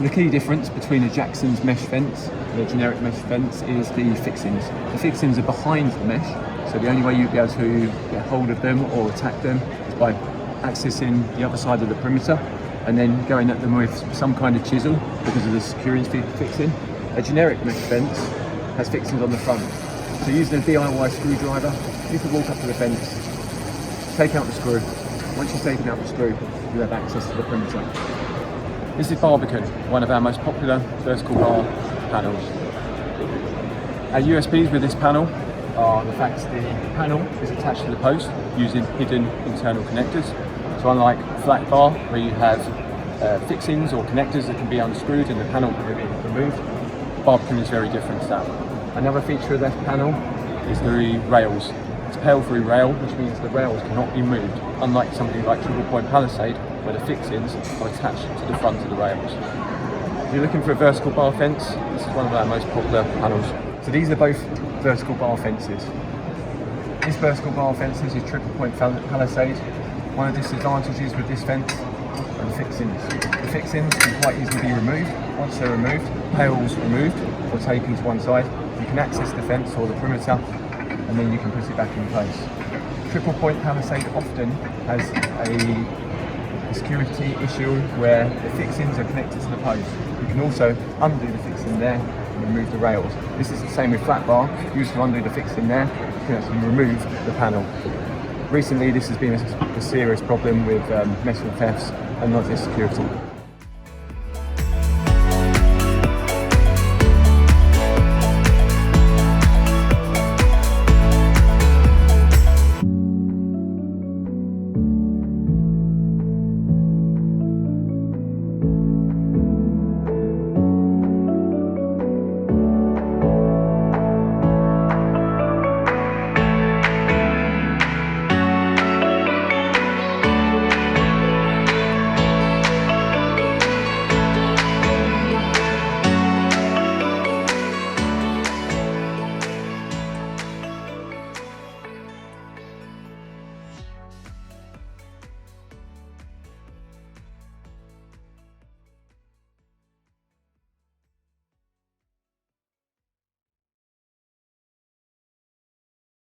the key difference between a Jackson's mesh fence and a generic mesh fence is the fixings. The fixings are behind the mesh, so the only way you'd be able to get hold of them or attack them is by accessing the other side of the perimeter and then going at them with some kind of chisel because of the security fixing. A generic mesh fence has fixings on the front. So using a DIY screwdriver, you can walk up to the fence, take out the screw. Once you've taken out the screw, you have access to the perimeter. This is Barbican, one of our most popular vertical bar panels. Our USPs with this panel are the fact that the panel is attached to the post using hidden internal connectors. So unlike flat bar, where you have fixings or connectors that can be unscrewed and the panel can be removed, Barbican is very different to that. Another feature of this panel is the rails. It's a pale-through rail, which means the rails cannot be moved, unlike something like triple point palisade, where the fixings are attached to the front of the rails. If you're looking for a vertical bar fence, this is one of our most popular panels. So these are both vertical bar fences. This vertical bar fence is triple point palisade. One of the disadvantages with this fence are the fixings. The fixings can quite easily be removed. Once they're removed, pales removed or taken to one side, you can access the fence or the perimeter and then you can put it back in place. Triple point palisade often has a security issue where the fixings are connected to the post. You can also undo the fixing there and remove the rails. This is the same with flat bar. You used to undo the fixing there, you can actually remove the panel. Recently this has been a serious problem with metal thefts and not just security.